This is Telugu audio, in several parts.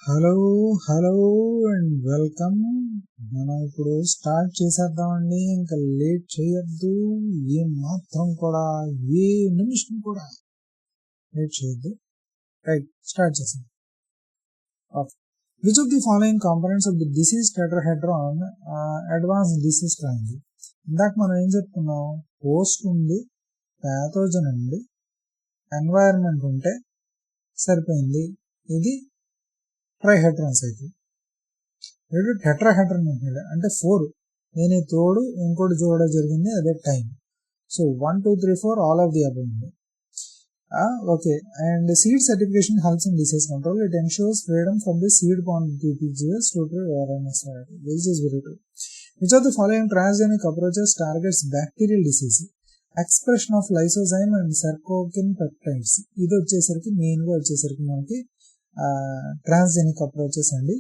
Hello hello and welcome. మనం ఇప్పుడు స్టార్ట్ చేసేద్దామండి. ఇంకా లేట్ చేయొద్దు, ఏ మాత్రం కూడా, ఏ నిమిషం కూడా లేట్ చేయొద్దు. రైట్, స్టార్ట్ చేసాం. Okay. Which of the following components of the disease tetrahedron advance disease triangle? ఇందాక మనం ఏం చెప్తున్నాం, హోస్ట్ ఉంది, ప్యాథోజన్ ఉంది, ఎన్వైరన్మెంట్ ఉంటే సరిపోయింది. ఇది ట్రైహెడ్రాన్ సైకిల్. వీడు టెట్రాహెడ్రాన్ అంటున్నాడు అంటే 4. నేను తోడు ఇంకోటి చూడడం జరిగింది, అదే time. So 1 2 3 4 all of the above ఉంది. Okay. And seed certification helps in disease control. It ensures freedom from the seed bond diseases to awareness, which is very true. Which of the following transgenic approaches targets bacterial disease? Expression of lysozyme and sarcokin peptides. ఇది వచ్చేసరికి మెయిన్గా వచ్చేసరికి మనకి ట్రాన్స్జెనిక్ అప్రోచెస్ అండి.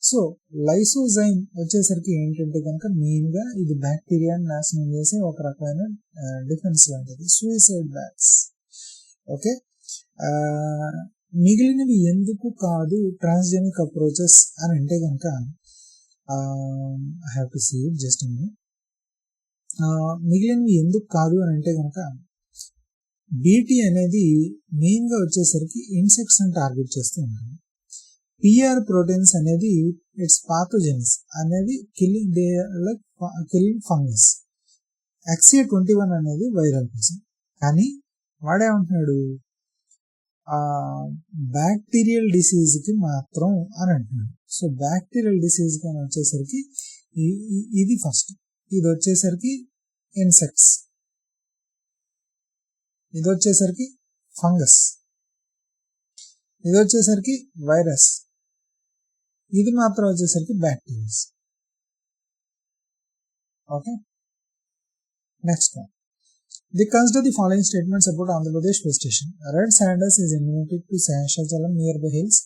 సో లైసోజైమ్ వచ్చేసరికి ఏంటంటే కనుక మెయిన్గా ఇది బ్యాక్టీరియాని నాశనం చేసే ఒక రకమైన డిఫెన్స్ లాంటిది, సూసైడ్ బ్యాట్స్. ఓకే. మిగిలినవి ఎందుకు కాదు ట్రాన్స్జెనిక్ అప్రోచెస్ అని అంటే కనుక, I have to see it just in. మిగిలినవి ఎందుకు కాదు అని అంటే కనుక, బీటీ అనేది మెయిన్గా వచ్చేసరికి ఇన్సెక్ట్స్ అని టార్గెట్ చేస్తూ ఉంటుంది. పిఆర్ ప్రోటీన్స్ అనేది ఇట్స్ పాథోజెన్స్ అనేది కిల్లింగ్ ఫంగస్. XA21 అనేది వైరల్ కోసం. కానీ వాడేమంటున్నాడు, బ్యాక్టీరియల్ డిసీజ్కి మాత్రం అని అంటున్నాడు. సో బ్యాక్టీరియల్ డిసీజ్ అని వచ్చేసరికి ఇది ఫస్ట్, ఇది వచ్చేసరికి ఇన్సెక్ట్స్, ఇది వచ్చేసరికి ఫంగస్, ఇది వచ్చేసరికి వైరస్, ఇది మాత్రం వచ్చేసరికి bacterias. Okay. Next one. The consider the following statements about Andhra Pradesh vegetation. Red శాండస్ is endemic to Seshachalam near by hills.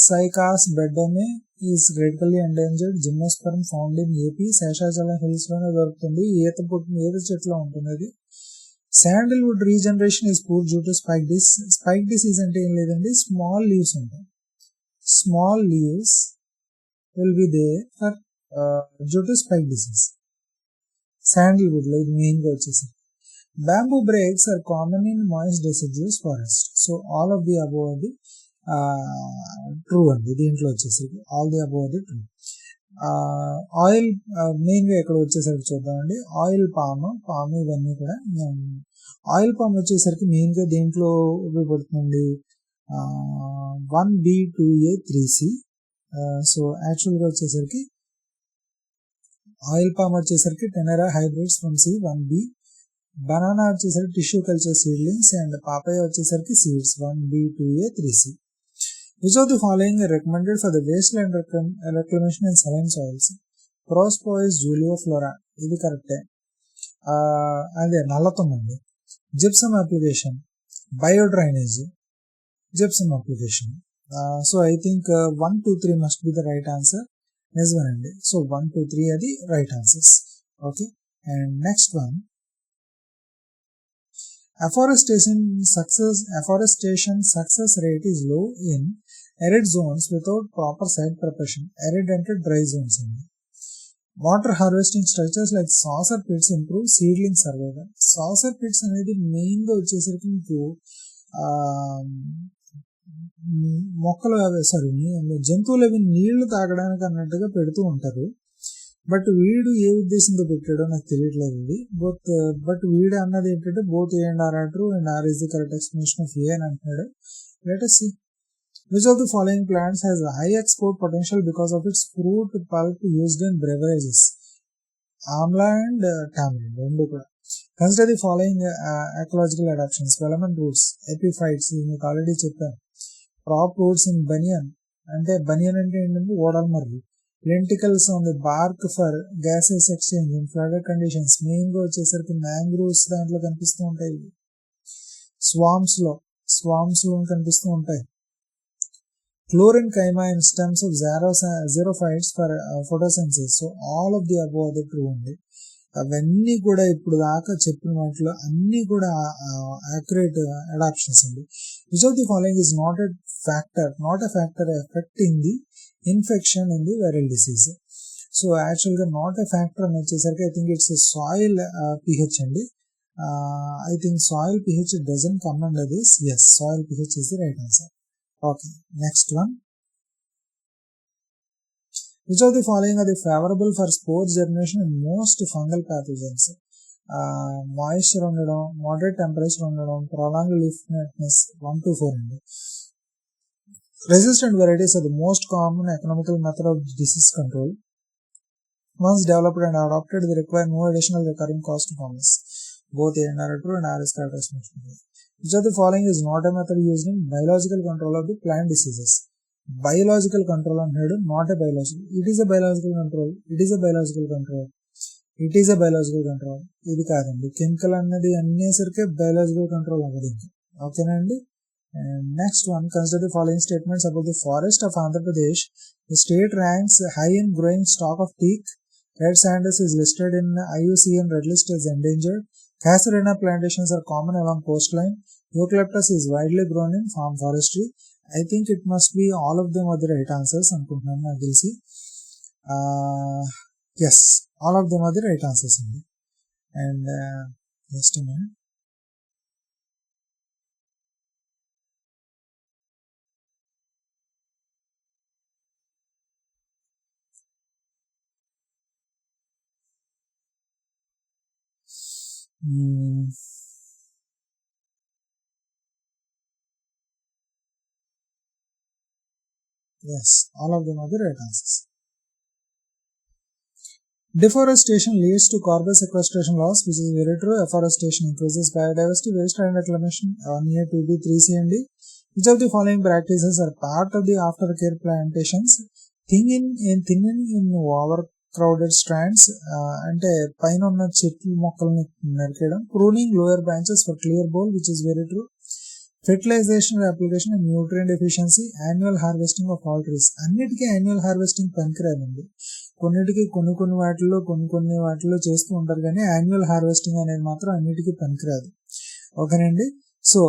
Cycas బెడ్డోమే is critically endangered. Gymnosperm found in AP. Seshachalam hills లోనే దొరుకుతుంది. ఈత చెట్లో ఉంటుంది అది. Sandalwood regeneration is poor due to spike dis. Spike disease అంటే ఏం లేదండి, స్మాల్ లీవ్స్ ఉంటాయి. Small leaves will be there for due to spike disease. Sandalwood లో ఇది మెయిన్గా వచ్చేసి. Bamboo brakes are common in moist deciduous forest. So all of the above అది ట్రూ అండి. దీంట్లో వచ్చేసరికి ఆల్ ది అబోవ్ అది ట్రూ. ఆయిల్ మెయిన్గా ఎక్కడ వచ్చేసరికి చూద్దామండి, ఆయిల్ పామ్ ఇవన్నీ కూడా. ఆయిల్ పామ్ వచ్చేసరికి మెయిన్గా దేంట్లో ఉపయోగపడుతుంది, 1B 2A 3C. సో యాక్చువల్గా వచ్చేసరికి ఆయిల్ పామ్ వచ్చేసరికి tenera hybrids from C 1B. Banana వచ్చేసరికి tissue culture seedlings. And papaya వచ్చేసరికి seeds 1B 2A 3C. Which of the following are recommended for the wasteland reclamation in saline soils? Prospois julioflora. ఇది కరెక్టే. అదే నల్లతం అండి. Gypsum application, bio drainage, gypsum application. So I think 1 2 3 must be the right answer. నిజమేనండి. సో 1 2 3 అది right answers. Okay. And next one. Afforestation success rate is low in arid zones without proper site preparation. Arid అంటే dry zones అండి. Water harvesting structures like saucer pits improve seedling survival. Saucer pits అనేది మెయిన్గా వచ్చేసరికి మీకు మొక్కలు జంతువులు అవి నీళ్లు తాగడానికి అన్నట్టుగా పెడుతూ ఉంటారు. బట్ వీడు ఏ ఉద్దేశంతో పెట్టాడో నాకు తెలియట్లేదు ఇది. బట్ వీడు అన్నది ఏంటంటే both A and R are true and R is the correct explanation of A అని అంటున్నాడు. Let us see. Which of the following plants has a high export potential because of its fruit pulp used in beverages? Amla and tamarind రెండు కూడా. Consider the following ecological adaptations. Filament roots, epiphytes, మీకు ఆల్రెడీ చెప్పాను. Crop roots in banyan, అంటే బనియన్ అంటే ఏంటంటే ఓడల్మర్రి. Lenticels on the bark for gases exchange in flooded conditions. మెయిన్గా వచ్చేసరికి మ్యాంగ్రూవ్స్ దాంట్లో కనిపిస్తూ ఉంటాయి. స్వామ్స్లో కనిపిస్తూ ఉంటాయి. Chlorenchyma in stems of xerophytes for photosynthesis. So all of the above అది ట్రూ ఉంది. అవన్నీ కూడా ఇప్పుడు దాకా చెప్పిన వాటిలో అన్నీ కూడా యాక్యురేట్ అడాప్షన్స్ అండి. Which of the following is not a factor affecting the infection in the viral disease? So actually not a factor అని వచ్చేసరికి I think it's a soil pH అండి. I think soil pH doesn't come under this. Yes, soil pH is the right answer. Okay, next one. Which of the following are the favorable for spore germination in most fungal pathogens? Moisture ఉండడం, moderate temperature ఉండడం, prolonged leaf netness, 1 to 4 అండి. Resistant varieties are the most common economical method of disease control. Once developed and adopted, they require no additional recurring cost to farmers. Both ANR2 and RS characteristics. Which of the following is not a method used in biological control of the plant diseases? Biological control anadu not a biological. It is a biological control. It is a biological control. It is a biological control. ఇది కాదండి, కెమికల్ అన్నది అనేసరికి బయాలజికల్ కంట్రోల్ అవ్వదు. ఓకేనండి. And next one, consider the following statements about the forest of Andhra Pradesh. The state ranks high in growing stock of teak. Red sandals is listed in IUCN Red List as endangered. Casuarina plantations are common along coastline. Eucalyptus is widely grown in farm forestry. I think it must be all of them are the right answers అనుకుంటున్నాను నాకు తెలిసి. Yes, all of them are the right answers అండి. And just a minute. Yes, all of them are the right answers. Deforestation leads to carbon sequestration loss, which is very true. Afforestation increases biodiversity. Wasteland reclamation, 1A, 2B, 3C and D. Which of the following practices are part of the aftercare plantations? Thinning in overcrowded strands, అంటే పైన ఉన్న చెట్లు మొక్కల్ని నరికేయడం. Pruning lower branches for clear bole, which is very true. Fertilization application and nutrient efficiency, annual harvesting of all trees. అన్నిటికీ యాన్యువల్ హార్వెస్టింగ్ పనికిరాదండి. కొన్నిటికి కొన్ని వాటిలో చేస్తూ ఉంటారు, కానీ యాన్యువల్ హార్వెస్టింగ్ అనేది మాత్రం అన్నిటికీ పనికిరాదు. ఓకేనండి. So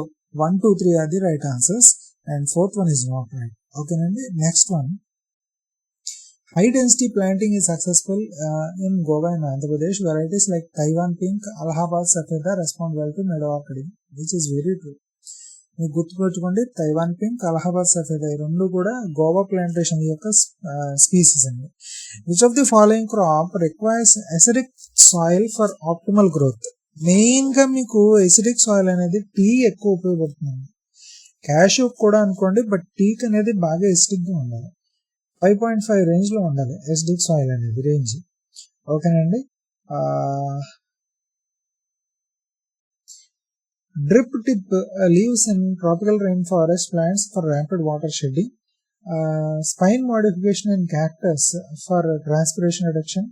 1, 2, 3 are the right answers and 4th one is not right. ఓకేనండి. Next one, high density planting is successful in Goa and Andhra Pradesh. Varieties like Taiwan Pink, Allahabad Safeda respond well to meadow orchiding, which is very true. మీకు గుర్తుపెట్టుకోండి, తైవాన్ పింక్, అలహాబాద్ సఫేదా ఈ రెండు కూడా గోవా ప్లాంటేషన్ యొక్క స్పీసీస్ అండి. Which of the following crop requires acidic soil for optimal growth? మెయిన్గా మీకు అసిడిక్ సాయిల్ అనేది టీ ఎక్కువ ఉపయోగపడుతుంది. క్యాష్యూ కూడా అనుకోండి, బట్ టీక్ అనేది బాగా ఎసిడిక్గా ఉండాలి. 5.5 రేంజ్లో ఉండాలి ఎసిడిక్ సాయిల్ అనేది రేంజ్. ఓకేనండి. Drip tip leaves in tropical rainforest plants for rapid water shedding. Spine modification in cactus for transpiration reduction.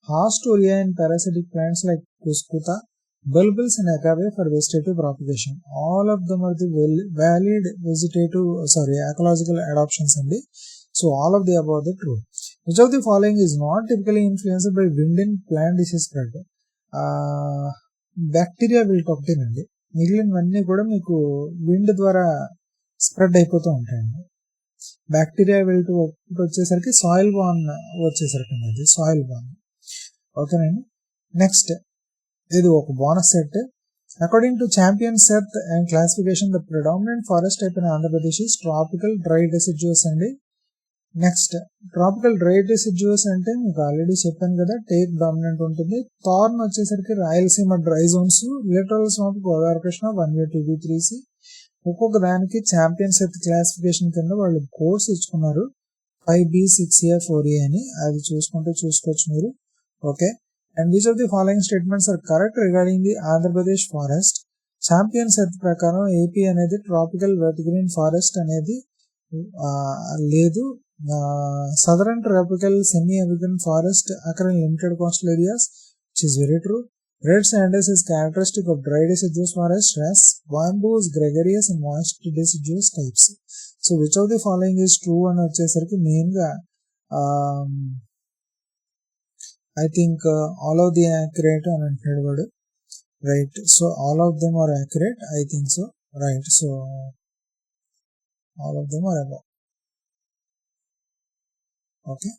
Haustoria in parasitic plants like Cuscuta. Bulbils in agave for vegetative propagation. All of them are the valid ecological adoptions. So all of the above are true. Which of the following is not typically influenced by wind in plant disease spread? Bacteria will toxin అండి. మిగిలినవన్నీ కూడా మీకు విండ్ ద్వారా స్ప్రెడ్ అయిపోతూ ఉంటాయండి. బ్యాక్టీరియా వెల్ట్ వచ్చేసరికి సాయిల్ బాన్ వచ్చేసరికి అనేది సాయిల్ బాన్. ఓకేనండి. నెక్స్ట్, ఇది ఒక bonus set. According to champion set and classification, the predominant forest type in Andhra Pradesh is tropical dry deciduous అండి. నెక్స్ట్, ట్రాపికల్ డ్రై డెసిడ్యూస్ అంటే మీకు ఆల్రెడీ చెప్పాను కదా, టేక్ డామినెంట్ ఉంటుంది. థార్న్ వచ్చేసరికి Rayalaseema dry zones, littoral swamp Godavari Krishna, 1A, 2B, 3C. ఒక్కొక్క దానికి ఛాంపియన్ సెట్ క్లాసిఫికేషన్ కింద వాళ్ళు కోడ్స్ ఇచ్చుకున్నారు, 5B, 6A, 4A అని. అది చూసుకోవచ్చు మీరు. Okay. And which of the following statements are correct regarding the Andhra Pradesh forest? Champion Seth ప్రకారం ఏపీ అనేది ట్రాపికల్ వెట్గ్రీన్ ఫారెస్ట్ అనేది లేదు. Southern tropical semi-evergreen forest occur in limited coastal areas, which is very true. Red sandals is characteristic of dry deciduous forest, whereas bamboo is gregarious and moist deciduous types. So which of the following is true అని వచ్చేసరికి మెయిన్గా I think all of the accurate అని అంటున్నాడు వాడు. Right. So all of them are accurate, I think so. Right. So All of them are above. Okay.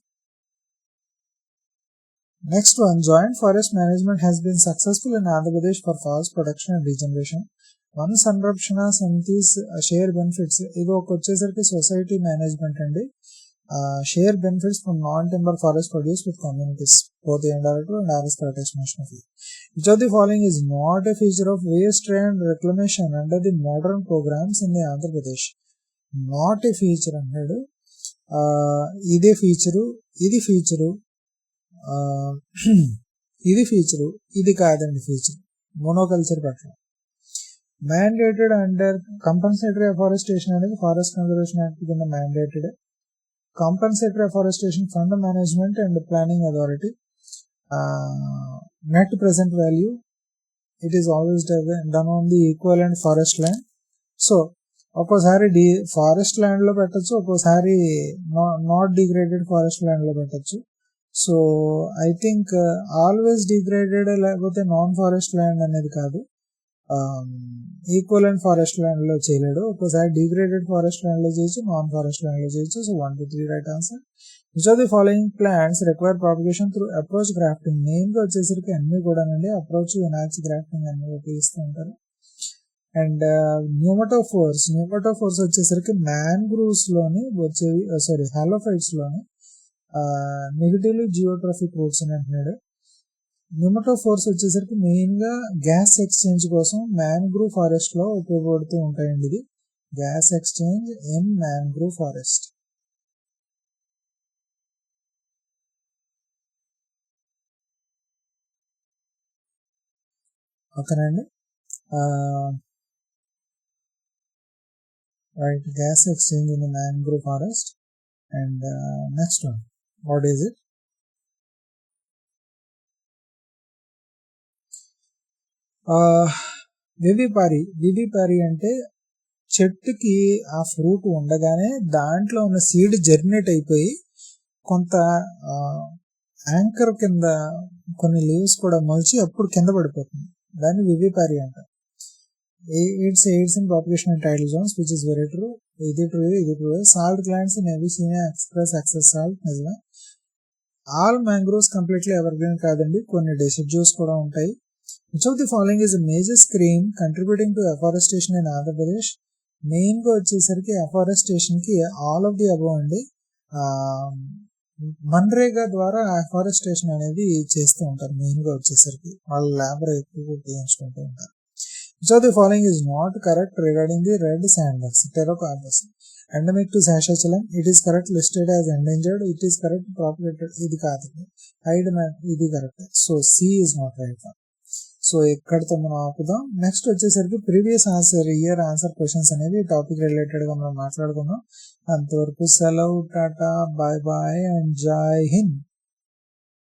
Next one, joint forest management has been successful in Andhra Pradesh for forest protection and regeneration. One Sanrakshana Samitis share benefits. ఇది ఒక వచ్చేసరికి సొసైటీ మేనేజ్మెంట్ అండి. Share benefits from non-timber forest produce with communities, both the indirect and direct protection. Which of the following is not a feature of waste and reclamation under the modern programs in the Andhra Pradesh? Not a feature అన్నాడు. ఇదే ఫీచరు, ఇది ఫీచరు, ఇది ఫీచరు, ఇది కాదండి ఫీచర్. మోనోకల్చర్ పట్ల మ్యాండేటెడ్ అండర్ కంపల్సరీ అఫారెస్టేషన్ అనేది ఫారెస్ట్ కన్జర్వేషన్ యాక్ట్ కింద mandated. Compensatory afforestation fund management and planning authority. Net present value, it is always done on the equivalent forest land. So ఒక్కోసారి ఫారెస్ట్ ల్యాండ్ లో పెట్టచ్చు, ఒక్కోసారి నాట్ డిగ్రేడెడ్ ఫారెస్ట్ ల్యాండ్ లో పెట్టచ్చు. So I think always degraded లేకపోతే నాన్ ఫారెస్ట్ ల్యాండ్ అనేది కాదు, ఈక్వలెంట్ ఫారెస్ట్ ల్యాండ్ లో చేయలేడు. ఒక్కోసారి డిగ్రేడెడ్ ఫారెస్ట్ ల్యాండ్ లో చేయొచ్చు, నాన్ ఫారెస్ట్ ల్యాండ్ లో చేయొచ్చు. So 1, 2, 3 right answer. Which of the following plants require propagation through approach grafting? Main గా వచ్చేసరికి అన్ని కూడానండి అప్రోచ్, ఎనాక్స్, గ్రాఫ్టింగ్ అన్ని ఉపయోగిస్తూ ఉంటారు. అండ్ న్యూమటోఫోర్స్ వచ్చేసరికి మ్యాంగ్రూవ్స్ లోని వచ్చేవి, సారీ హాలోఫైట్స్ లోని నెగటివ్లీ జియోట్రోఫిక్ రూట్స్ అని అంటున్నాడు. న్యూమటోఫోర్స్ వచ్చేసరికి మెయిన్ గా గ్యాస్ ఎక్స్చేంజ్ కోసం మ్యాంగ్రూవ్ ఫారెస్ట్ లో ఉపయోగపడుతూ ఉంటాయండి. ఇది gas exchange in mangrove forest. ఓకేనండి. Right, gas exchange in mangrove forest. And next one, what is it? Vivipary అంటే చెట్టుకి ఆ ఫ్రూట్ ఉండగానే దాంట్లో ఉన్న సీడ్ జర్మినేట్ అయిపోయి కొంత యాంకర్ కింద కొన్ని లీవ్స్ కూడా మొలిచి అప్పుడు కింద పడిపోతుంది. దాన్ని వివిపారి అంటారు. It's aids in population and tidal zones, which is very true. ఇది true. Salt glands in Avicennia express excess salt, నిజమే. ఆల్ మ్యాంగ్రోవ్స్ కంప్లీట్లీ ఎవర్గ్రీన్ కాదండి, కొన్ని డెసిడ్యూస్ కూడా ఉంటాయి. Which of the following is a major scheme contributing to afforestation in Andhra Pradesh? Main గా వచ్చేసరికి అఫారెస్టేషన్ కి ఆల్ ఆఫ్ ది అబవ్ అండి. మన్రేగా ద్వారా అఫారెస్టేషన్ అనేది చేస్తూ ఉంటారు. మెయిన్ గా వచ్చేసరికి వాళ్ళ లేబర్ ఎక్కువగా ఉపయోగించుకుంటూ ఉంటారు. Which of the following is not correct regarding the red sandbugs, Pterocarpus? Endemic to Sashachalam, it is correct. Listed as endangered, it is correct. Propagated, ఇది కాదు. Hydeman, ఇది correct. So C is not right. So ఇక్కడితో మనం ఆపుదాం. నెక్స్ట్ వచ్చేసరికి ప్రీవియస్ ఇయర్ ఆన్సర్ క్వశ్చన్స్ అనేవి టాపిక్ రిలేటెడ్ గా మనం మాట్లాడుకుందాం. అంతవరకు సెలవు, టాటా, బాయ్ బాయ్ అండ్ జై హింద్.